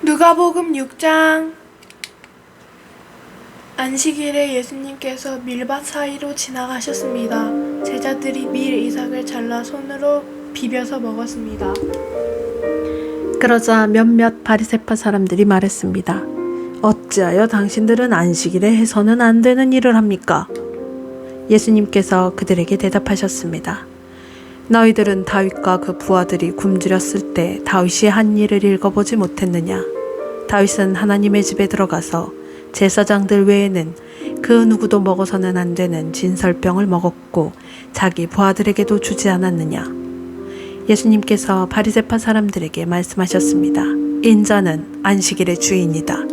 누가복음 6장. 안식일에 예수님께서 밀밭 사이로 지나가셨습니다. 제자들이 밀 이삭을 잘라 손으로 비벼서 먹었습니다. 그러자 몇몇 바리새파 사람들이 말했습니다. 어찌하여 당신들은 안식일에 해서는 안 되는 일을 합니까? 예수님께서 그들에게 대답하셨습니다. 너희들은 다윗과 그 부하들이 굶주렸을 때 다윗이 한 일을 읽어보지 못했느냐? 다윗은 하나님의 집에 들어가서 제사장들 외에는 그 누구도 먹어서는 안 되는 진설병을 먹었고 자기 부하들에게도 주지 않았느냐? 예수님께서 바리새파 사람들에게 말씀하셨습니다. 인자는 안식일의 주인이다.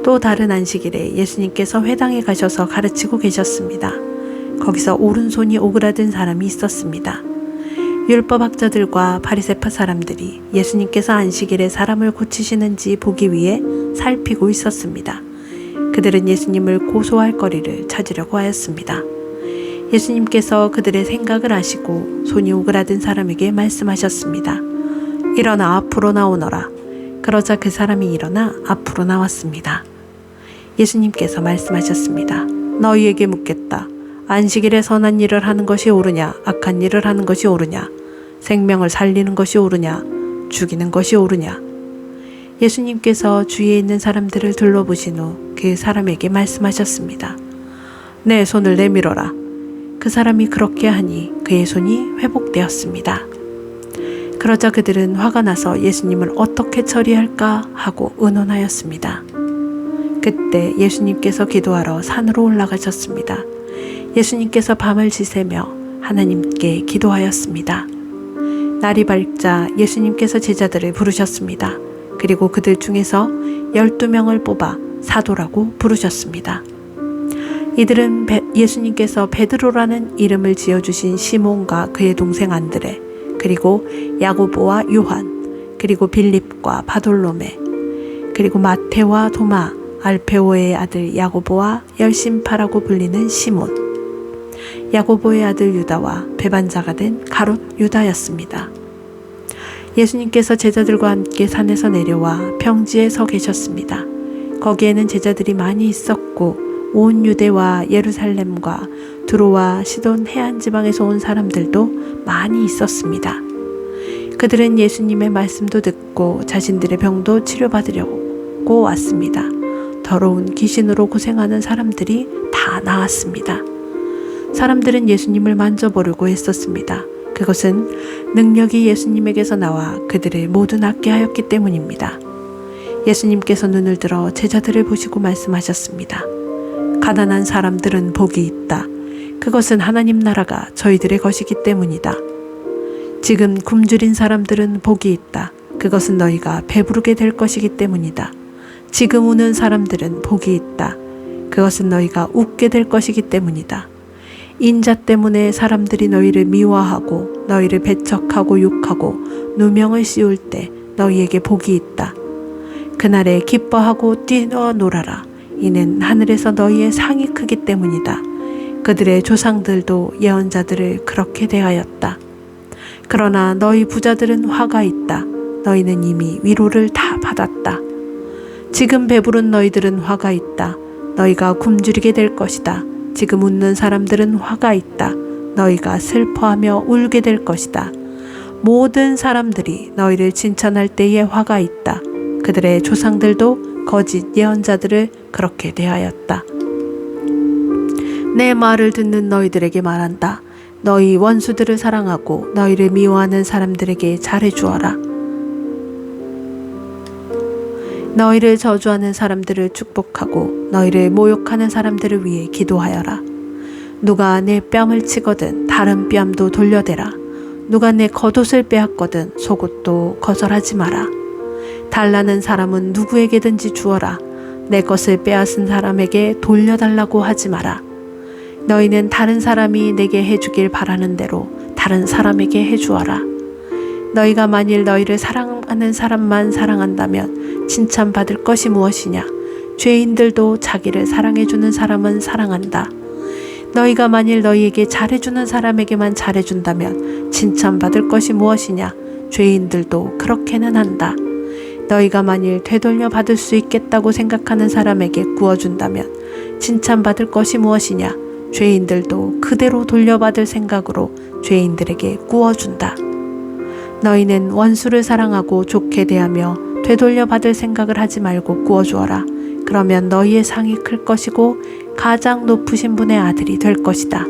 또 다른 안식일에 예수님께서 회당에 가셔서 가르치고 계셨습니다. 거기서 오른손이 오그라든 사람이 있었습니다. 율법학자들과 바리새파 사람들이 예수님께서 안식일에 사람을 고치시는지 보기 위해 살피고 있었습니다. 그들은 예수님을 고소할 거리를 찾으려고 하였습니다. 예수님께서 그들의 생각을 아시고 손이 오그라든 사람에게 말씀하셨습니다. 일어나 앞으로 나오너라. 그러자 그 사람이 일어나 앞으로 나왔습니다. 예수님께서 말씀하셨습니다. 너희에게 묻겠다. 안식일에 선한 일을 하는 것이 옳으냐, 악한 일을 하는 것이 옳으냐, 생명을 살리는 것이 옳으냐, 죽이는 것이 옳으냐. 예수님께서 주위에 있는 사람들을 둘러보신 후 그 사람에게 말씀하셨습니다. 내 손을 내밀어라. 그 사람이 그렇게 하니 그의 손이 회복되었습니다. 그러자 그들은 화가 나서 예수님을 어떻게 처리할까 하고 의논하였습니다. 그때 예수님께서 기도하러 산으로 올라가셨습니다. 예수님께서 밤을 지새며 하나님께 기도하였습니다. 날이 밝자 예수님께서 제자들을 부르셨습니다. 그리고 그들 중에서 12명을 뽑아 사도라고 부르셨습니다. 이들은 예수님께서 베드로라는 이름을 지어주신 시몬과 그의 동생 안드레, 그리고 야고보와 요한, 그리고 빌립과 바돌로메, 그리고 마테와 도마, 알페오의 아들 야고보와 열심파라고 불리는 시몬, 야고보의 아들 유다와 배반자가 된 가롯 유다였습니다. 예수님께서 제자들과 함께 산에서 내려와 평지에 서 계셨습니다. 거기에는 제자들이 많이 있었고 온 유대와 예루살렘과 두로와 시돈 해안 지방에서 온 사람들도 많이 있었습니다. 그들은 예수님의 말씀도 듣고 자신들의 병도 치료받으려고 왔습니다. 더러운 귀신으로 고생하는 사람들이 다 나았습니다. 사람들은 예수님을 만져보려고 했었습니다. 그것은 능력이 예수님에게서 나와 그들을 모두 낫게 하였기 때문입니다. 예수님께서 눈을 들어 제자들을 보시고 말씀하셨습니다. 가난한 사람들은 복이 있다. 그것은 하나님 나라가 저희들의 것이기 때문이다. 지금 굶주린 사람들은 복이 있다. 그것은 너희가 배부르게 될 것이기 때문이다. 지금 우는 사람들은 복이 있다. 그것은 너희가 웃게 될 것이기 때문이다. 인자 때문에 사람들이 너희를 미워하고 너희를 배척하고 욕하고 누명을 씌울 때 너희에게 복이 있다. 그날에 기뻐하고 뛰어놀아라. 이는 하늘에서 너희의 상이 크기 때문이다. 그들의 조상들도 예언자들을 그렇게 대하였다. 그러나 너희 부자들은 화가 있다. 너희는 이미 위로를 다 받았다. 지금 배부른 너희들은 화가 있다. 너희가 굶주리게 될 것이다. 지금 웃는 사람들은 화가 있다. 너희가 슬퍼하며 울게 될 것이다. 모든 사람들이 너희를 칭찬할 때에 화가 있다. 그들의 조상들도 거짓 예언자들을 그렇게 대하였다. 내 말을 듣는 너희들에게 말한다. 너희 원수들을 사랑하고 너희를 미워하는 사람들에게 잘해주어라. 너희를 저주하는 사람들을 축복하고 너희를 모욕하는 사람들을 위해 기도하여라. 누가 내 뺨을 치거든 다른 뺨도 돌려대라. 누가 내 겉옷을 빼앗거든 속옷도 거절하지 마라. 달라는 사람은 누구에게든지 주어라. 내 것을 빼앗은 사람에게 돌려달라고 하지 마라. 너희는 다른 사람이 내게 해주길 바라는 대로 다른 사람에게 해주어라. 너희가 만일 너희를 사랑하는 사람만 사랑한다면 칭찬받을 것이 무엇이냐? 죄인들도 자기를 사랑해주는 사람은 사랑한다. 너희가 만일 너희에게 잘해주는 사람에게만 잘해준다면 칭찬받을 것이 무엇이냐? 죄인들도 그렇게는 한다. 너희가 만일 되돌려 받을 수 있겠다고 생각하는 사람에게 구워준다면 칭찬받을 것이 무엇이냐? 죄인들도 그대로 돌려받을 생각으로 죄인들에게 구워준다. 너희는 원수를 사랑하고 좋게 대하며 되돌려 받을 생각을 하지 말고 구워주어라. 그러면 너희의 상이 클 것이고 가장 높으신 분의 아들이 될 것이다.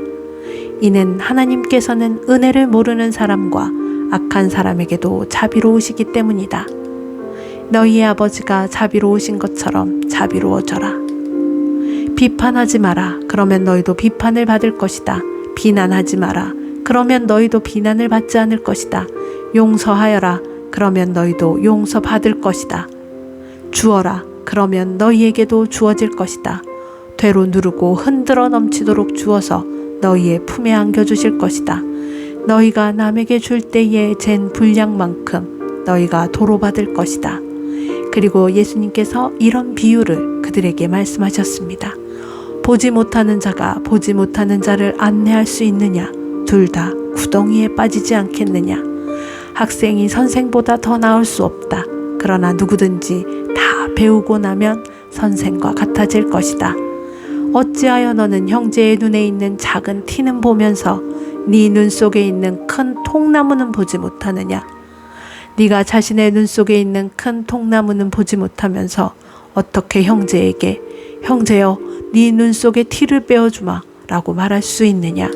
이는 하나님께서는 은혜를 모르는 사람과 악한 사람에게도 자비로우시기 때문이다. 너희의 아버지가 자비로우신 것처럼 자비로워져라. 비판하지 마라. 그러면 너희도 비판을 받을 것이다. 비난하지 마라. 그러면 너희도 비난을 받지 않을 것이다. 용서하여라. 그러면 너희도 용서받을 것이다. 주어라. 그러면 너희에게도 주어질 것이다. 되로 누르고 흔들어 넘치도록 주어서 너희의 품에 안겨주실 것이다. 너희가 남에게 줄 때에 잰 분량만큼 너희가 도로 받을 것이다. 그리고 예수님께서 이런 비유를 그들에게 말씀하셨습니다. 보지 못하는 자가 보지 못하는 자를 안내할 수 있느냐? 둘 다 구덩이에 빠지지 않겠느냐? 학생이 선생보다 더 나을 수 없다. 그러나 누구든지 다 배우고 나면 선생과 같아질 것이다. 어찌하여 너는 형제의 눈에 있는 작은 티는 보면서 네 눈 속에 있는 큰 통나무는 보지 못하느냐? 네가 자신의 눈 속에 있는 큰 통나무는 보지 못하면서 어떻게 형제에게 형제여 네 눈 속에 티를 빼어주마 라고 말할 수 있느냐?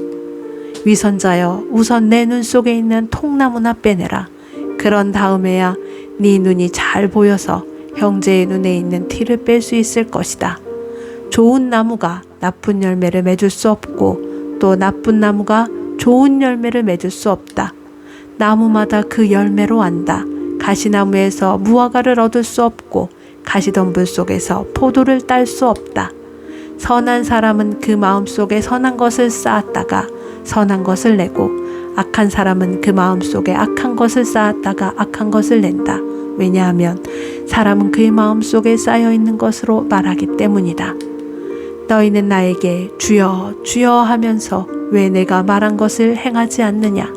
위선자여 우선 내 눈 속에 있는 통나무나 빼내라. 그런 다음에야 네 눈이 잘 보여서 형제의 눈에 있는 티를 뺄 수 있을 것이다. 좋은 나무가 나쁜 열매를 맺을 수 없고 또 나쁜 나무가 좋은 열매를 맺을 수 없다. 나무마다 그 열매로 안다. 가시나무에서 무화과를 얻을 수 없고 가시덤불 속에서 포도를 딸 수 없다. 선한 사람은 그 마음속에 선한 것을 쌓았다가 선한 것을 내고 악한 사람은 그 마음속에 악한 것을 쌓았다가 악한 것을 낸다. 왜냐하면 사람은 그의 마음속에 쌓여있는 것으로 말하기 때문이다. 너희는 나에게 주여 주여 하면서 왜 내가 말한 것을 행하지 않느냐?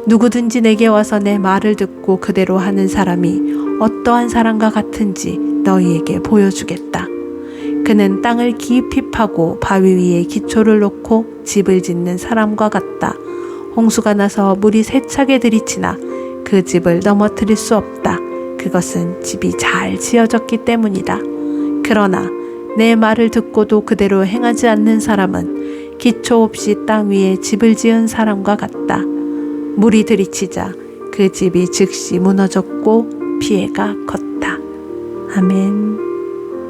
누구든지 내게 와서 내 말을 듣고 그대로 하는 사람이 어떠한 사람과 같은지 너희에게 보여주겠다. 그는 땅을 깊이 파고 바위 위에 기초를 놓고 집을 짓는 사람과 같다. 홍수가 나서 물이 세차게 들이치나 그 집을 넘어뜨릴 수 없다. 그것은 집이 잘 지어졌기 때문이다. 그러나 내 말을 듣고도 그대로 행하지 않는 사람은 기초 없이 땅 위에 집을 지은 사람과 같다. 물이 들이치자 그 집이 즉시 무너졌고 피해가 컸다. 아멘.